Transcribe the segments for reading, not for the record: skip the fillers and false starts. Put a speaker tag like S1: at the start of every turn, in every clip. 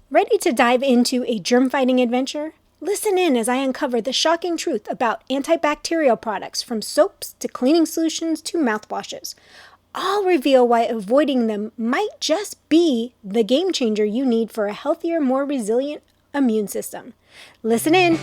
S1: Ready to dive into a germ-fighting adventure? Listen in as I uncover the shocking truth about antibacterial products, from soaps to cleaning solutions to mouthwashes. I'll reveal why avoiding them might just be the game changer you need for a healthier, more resilient immune system. Listen in.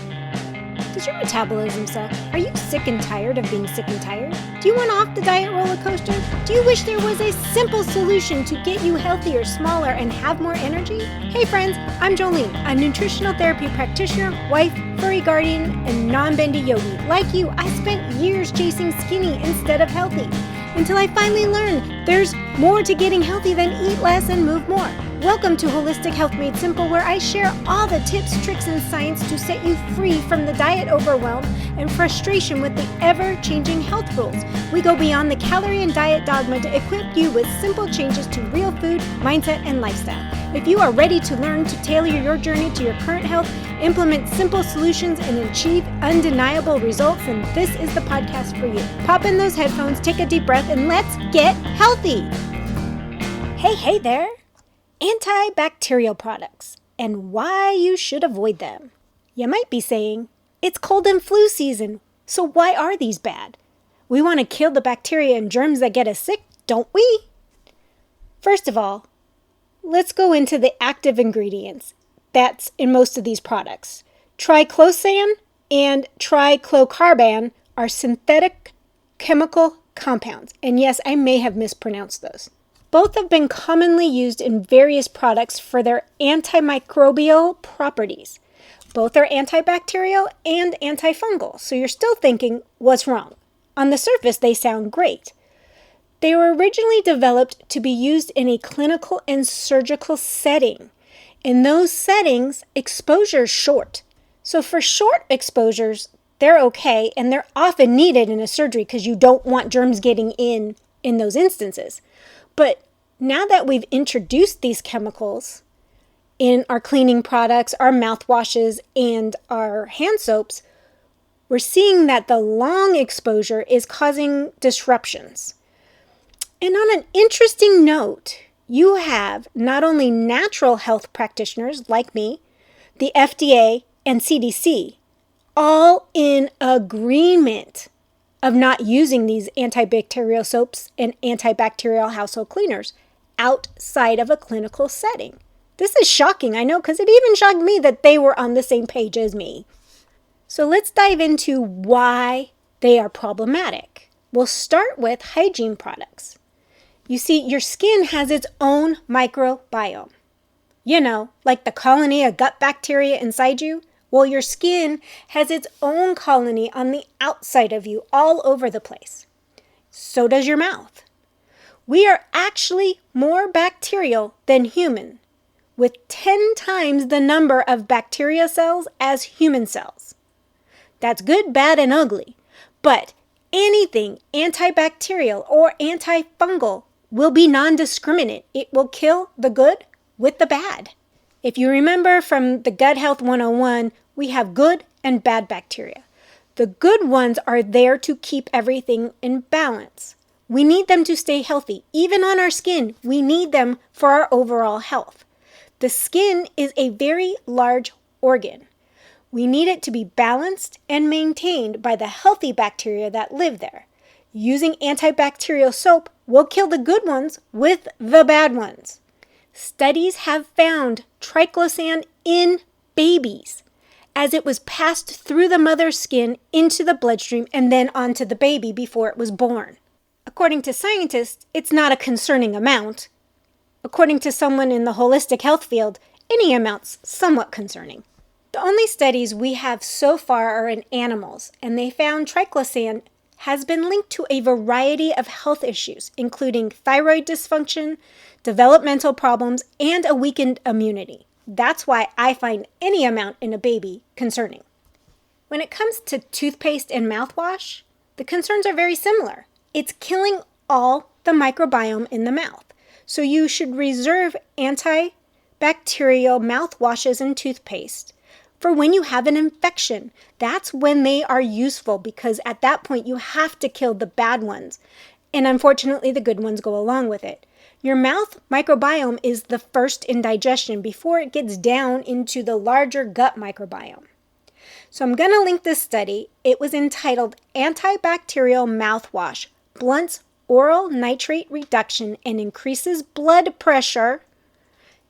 S1: Does your metabolism suck? Are you sick and tired of being sick and tired? Do you want off the diet roller coaster? Do you wish there was a simple solution to get you healthier, smaller, and have more energy? Hey friends, I'm Jolene, a nutritional therapy practitioner, wife, furry guardian, and non-bendy yogi. Like you, I spent years chasing skinny instead of healthy, until I finally learned there's more to getting healthy than eat less and move more. Welcome to Holistic Health Made Simple, where I share all the tips, tricks, and science to set you free from the diet overwhelm and frustration with the ever-changing health rules. We go beyond the calorie and diet dogma to equip you with simple changes to real food, mindset, and lifestyle. If you are ready to learn to tailor your journey to your current health, implement simple solutions, and achieve undeniable results, then this is the podcast for you. Pop in those headphones, take a deep breath, and let's get healthy. Hey there. Antibacterial products and why you should avoid them. You might be saying, it's cold and flu season, so why are these bad? We want to kill the bacteria and germs that get us sick, don't we? First of all, let's go into the active ingredients that's in most of these products. Triclosan and triclocarban are synthetic chemical compounds, and yes, I may have mispronounced those. Both have been commonly used in various products for their antimicrobial properties. Both are antibacterial and antifungal, so you're still thinking, what's wrong? On the surface, they sound great. They were originally developed to be used in a clinical and surgical setting. In those settings, exposure is short. So for short exposures, they're okay, and they're often needed in a surgery because you don't want germs getting in those instances. But now that we've introduced these chemicals in our cleaning products, our mouthwashes, and our hand soaps, we're seeing that the long exposure is causing disruptions. And on an interesting note, you have not only natural health practitioners like me, the FDA, and CDC, all in agreement of not using these antibacterial soaps and antibacterial household cleaners outside of a clinical setting. This is shocking, I know, because it even shocked me that they were on the same page as me. So let's dive into why they are problematic. We'll start with hygiene products. You see, your skin has its own microbiome. You know, like the colony of gut bacteria inside you. Well, your skin has its own colony on the outside of you all over the place. So does your mouth. We are actually more bacterial than human, with 10 times the number of bacteria cells as human cells. That's good, bad, and ugly. But anything antibacterial or antifungal will be non-discriminate. It will kill the good with the bad. If you remember from the Gut Health 101, we have good and bad bacteria. The good ones are there to keep everything in balance. We need them to stay healthy. Even on our skin, we need them for our overall health. The skin is a very large organ. We need it to be balanced and maintained by the healthy bacteria that live there. Using antibacterial soap will kill the good ones with the bad ones. Studies have found triclosan in babies, as it was passed through the mother's skin into the bloodstream and then onto the baby before it was born. According to scientists, it's not a concerning amount. According to someone in the holistic health field, any amount's somewhat concerning. The only studies we have so far are in animals, and they found triclosan has been linked to a variety of health issues, including thyroid dysfunction, developmental problems, and a weakened immunity. That's why I find any amount in a baby concerning. When it comes to toothpaste and mouthwash, the concerns are very similar. It's killing all the microbiome in the mouth. So you should reserve antibacterial mouthwashes and toothpaste for when you have an infection. That's when they are useful, because at that point you have to kill the bad ones. And unfortunately, the good ones go along with it. Your mouth microbiome is the first in digestion before it gets down into the larger gut microbiome. So I'm going to link this study. It was entitled Antibacterial Mouthwash Blunts Oral Nitrate Reduction and Increases Blood Pressure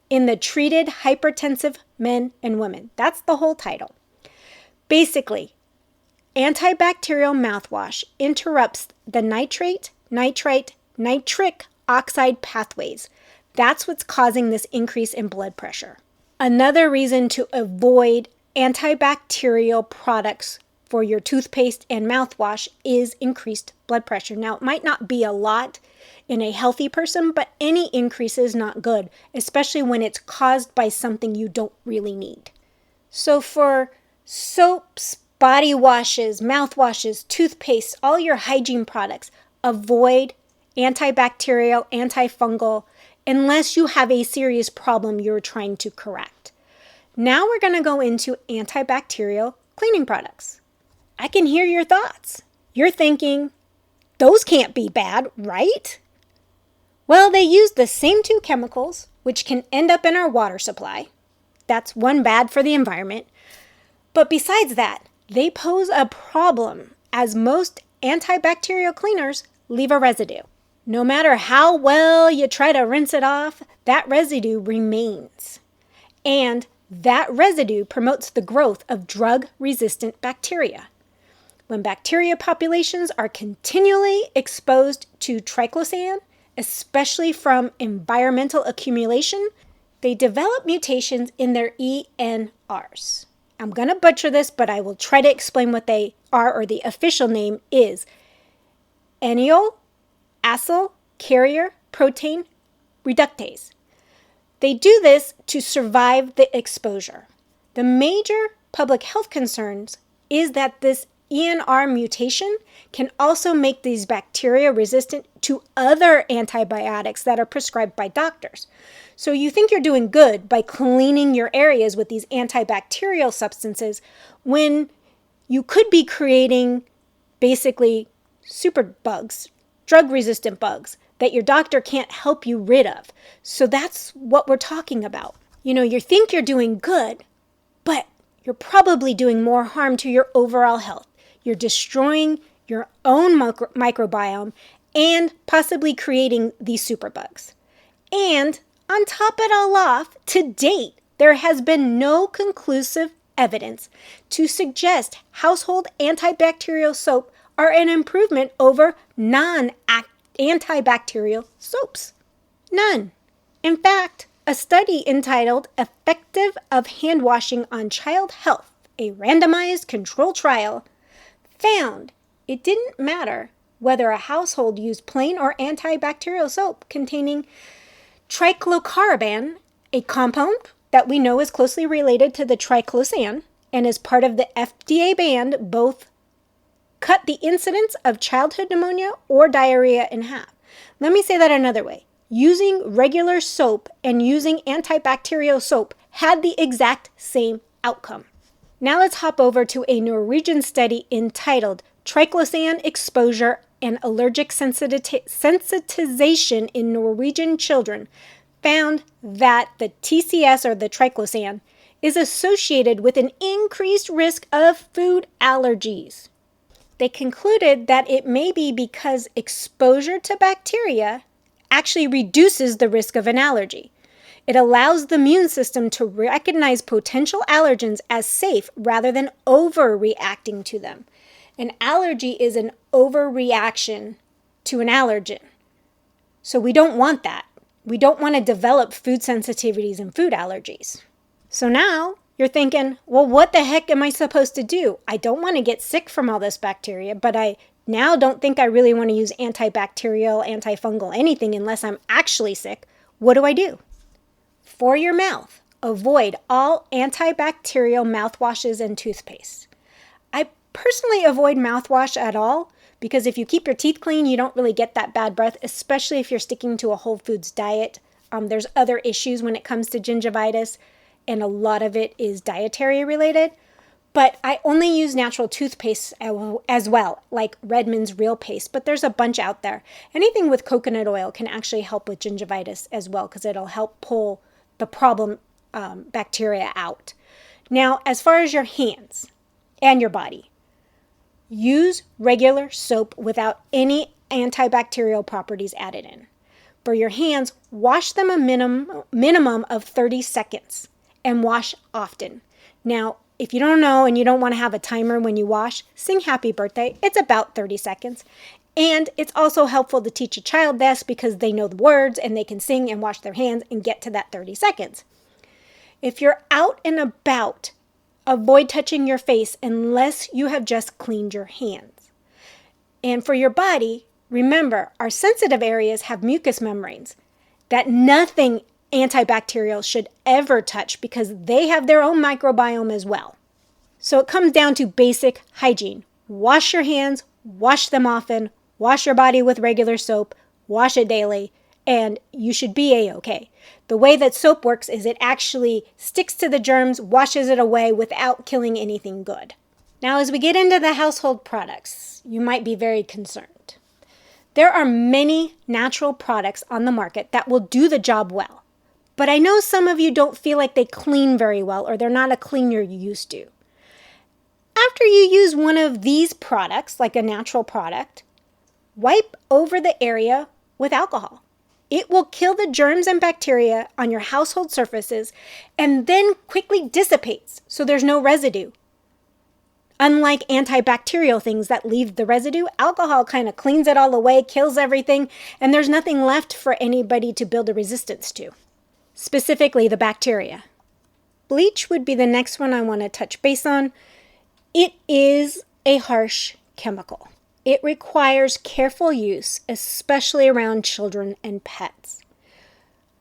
S1: in the Treated Hypertensive Men and Women. That's the whole title. Basically, antibacterial mouthwash interrupts the nitrate, nitrite, nitric oxide pathways. That's what's causing this increase in blood pressure. Another reason to avoid antibacterial products for your toothpaste and mouthwash is increased blood pressure. Now, it might not be a lot in a healthy person, but any increase is not good, especially when it's caused by something you don't really need. So for soaps, body washes, mouthwashes, toothpaste, all your hygiene products, avoid antibacterial, antifungal, unless you have a serious problem you're trying to correct. Now we're going to go into antibacterial cleaning products. I can hear your thoughts. You're thinking, those can't be bad, right? Well, they use the same two chemicals, which can end up in our water supply. That's one bad for the environment. But besides that, they pose a problem as most antibacterial cleaners leave a residue. No matter how well you try to rinse it off, that residue remains. And that residue promotes the growth of drug-resistant bacteria. When bacteria populations are continually exposed to triclosan, especially from environmental accumulation, they develop mutations in their ENRs. I'm going to butcher this, but I will try to explain what they are, or the official name is enol acyl carrier protein reductase. They do this to survive the exposure. The major public health concerns is that this ENR mutation can also make these bacteria resistant to other antibiotics that are prescribed by doctors. So you think you're doing good by cleaning your areas with these antibacterial substances when you could be creating basically superbugs, drug-resistant bugs that your doctor can't help you rid of. So that's what we're talking about. You think you're doing good, but you're probably doing more harm to your overall health. You're destroying your own microbiome and possibly creating these superbugs. And on top of it all off, to date, there has been no conclusive evidence to suggest household antibacterial soap are an improvement over non-antibacterial soaps. None. In fact, a study entitled Effective of Hand Washing on Child Health, a randomized control trial, found it didn't matter whether a household used plain or antibacterial soap containing triclocarban, a compound that we know is closely related to the triclosan and is part of the FDA ban, both cut the incidence of childhood pneumonia or diarrhea in half. Let me say that another way. Using regular soap and using antibacterial soap had the exact same outcome. Now let's hop over to a Norwegian study entitled Triclosan Exposure and Allergic Sensitization in Norwegian Children found that the TCS, or the triclosan, is associated with an increased risk of food allergies. They concluded that it may be because exposure to bacteria actually reduces the risk of an allergy. It allows the immune system to recognize potential allergens as safe rather than overreacting to them. An allergy is an overreaction to an allergen. So we don't want that. We don't want to develop food sensitivities and food allergies. So now you're thinking, well, what the heck am I supposed to do? I don't want to get sick from all this bacteria, but I now don't think I really want to use antibacterial, antifungal, anything unless I'm actually sick. What do I do? For your mouth, avoid all antibacterial mouthwashes and toothpaste. I personally avoid mouthwash at all because if you keep your teeth clean, you don't really get that bad breath, especially if you're sticking to a whole foods diet. There's other issues when it comes to gingivitis, and a lot of it is dietary related. But I only use natural toothpaste as well, like Redmond's Real Paste, but there's a bunch out there. Anything with coconut oil can actually help with gingivitis as well because it'll help pull the problem bacteria out. Now, as far as your hands and your body, use regular soap without any antibacterial properties added in. For your hands, wash them a minimum of 30 seconds and wash often. Now, if you don't know and you don't want to have a timer when you wash, sing happy birthday. It's about 30 seconds. And it's also helpful to teach a child this because they know the words and they can sing and wash their hands and get to that 30 seconds. If you're out and about, avoid touching your face unless you have just cleaned your hands. And for your body, remember, our sensitive areas have mucous membranes that nothing antibacterial should ever touch because they have their own microbiome as well. So it comes down to basic hygiene. Wash your hands, wash them often, wash your body with regular soap, wash it daily, and you should be A-okay. The way that soap works is it actually sticks to the germs, washes it away without killing anything good. Now, as we get into the household products, you might be very concerned. There are many natural products on the market that will do the job well. But I know some of you don't feel like they clean very well or they're not a cleaner you used to. After you use one of these products, like a natural product, wipe over the area with alcohol. It will kill the germs and bacteria on your household surfaces and then quickly dissipates, so there's no residue. Unlike antibacterial things that leave the residue, alcohol kind of cleans it all away, kills everything, and there's nothing left for anybody to build a resistance to. Specifically the bacteria. Bleach would be the next one I want to touch base on. It is a harsh chemical. It requires careful use, especially around children and pets.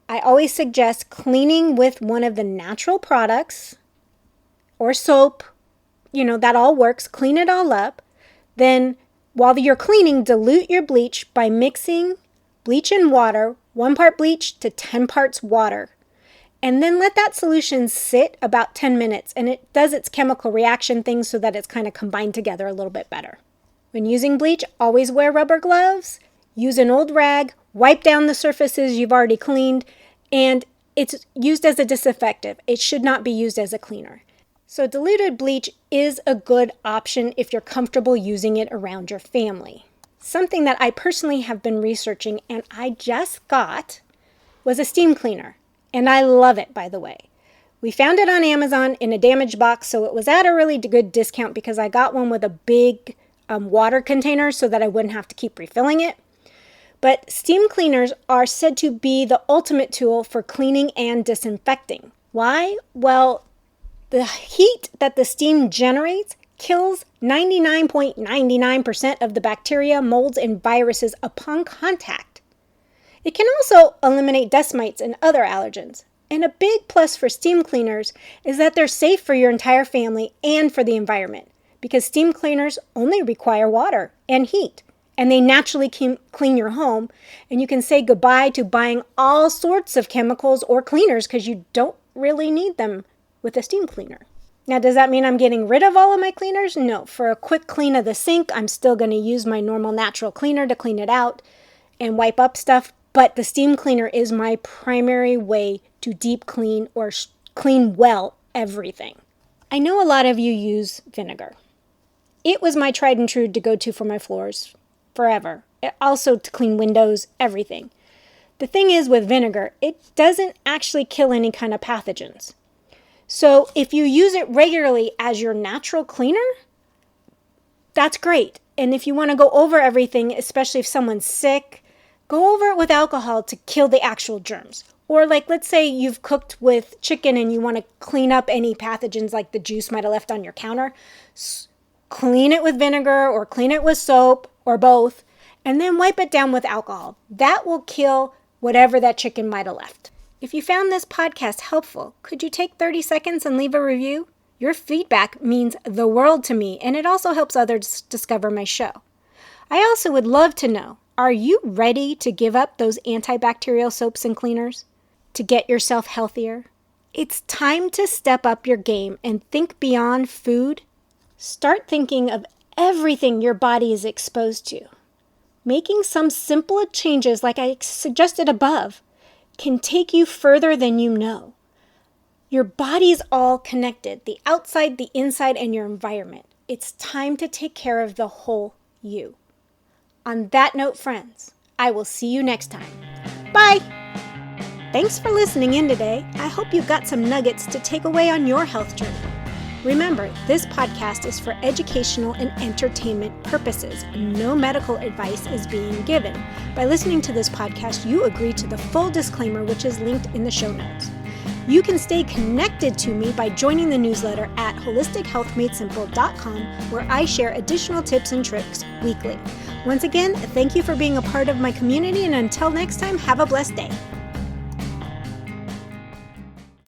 S1: I always suggest cleaning with one of the natural products or soap. That all works. Clean it all up. Then while you're cleaning, dilute your bleach by mixing bleach and water, 1 part bleach to 10 parts water. And then let that solution sit about 10 minutes and it does its chemical reaction thing so that it's kind of combined together a little bit better. When using bleach, always wear rubber gloves, use an old rag, wipe down the surfaces you've already cleaned, and it's used as a disinfectant. It should not be used as a cleaner. So diluted bleach is a good option if you're comfortable using it around your family. Something that I personally have been researching and I just got was a steam cleaner. And I love it, by the way. We found it on Amazon in a damaged box, so it was at a really good discount because I got one with a big water container so that I wouldn't have to keep refilling it. But steam cleaners are said to be the ultimate tool for cleaning and disinfecting. Why? Well, the heat that the steam generates kills 99.99% of the bacteria, molds, and viruses upon contact. It can also eliminate dust mites and other allergens. And a big plus for steam cleaners is that they're safe for your entire family and for the environment because steam cleaners only require water and heat and they naturally clean your home and you can say goodbye to buying all sorts of chemicals or cleaners because you don't really need them with a steam cleaner. Now, does that mean I'm getting rid of all of my cleaners? No. For a quick clean of the sink, I'm still going to use my normal natural cleaner to clean it out and wipe up stuff. But the steam cleaner is my primary way to deep clean or clean well everything. I know a lot of you use vinegar. It was my tried and true to go to for my floors forever. Also to clean windows, everything. The thing is with vinegar, it doesn't actually kill any kind of pathogens. So if you use it regularly as your natural cleaner, that's great. And if you want to go over everything, especially if someone's sick, go over it with alcohol to kill the actual germs. Or let's say you've cooked with chicken and you want to clean up any pathogens like the juice might have left on your counter. Clean it with vinegar or clean it with soap or both, and then wipe it down with alcohol. That will kill whatever that chicken might have left. If you found this podcast helpful, could you take 30 seconds and leave a review? Your feedback means the world to me, and it also helps others discover my show. I also would love to know, are you ready to give up those antibacterial soaps and cleaners to get yourself healthier? It's time to step up your game and think beyond food. Start thinking of everything your body is exposed to. Making some simple changes like I suggested above can take you further than you know. Your body's all connected, the outside, the inside, and your environment. It's time to take care of the whole you. On that note, friends, I will see you next time. Bye! Thanks for listening in today. I hope you got some nuggets to take away on your health journey. Remember, this podcast is for educational and entertainment purposes. No medical advice is being given. By listening to this podcast, you agree to the full disclaimer, which is linked in the show notes. You can stay connected to me by joining the newsletter at holistichealthmadesimple.com, where I share additional tips and tricks weekly. Once again, thank you for being a part of my community, and until next time, have a blessed day.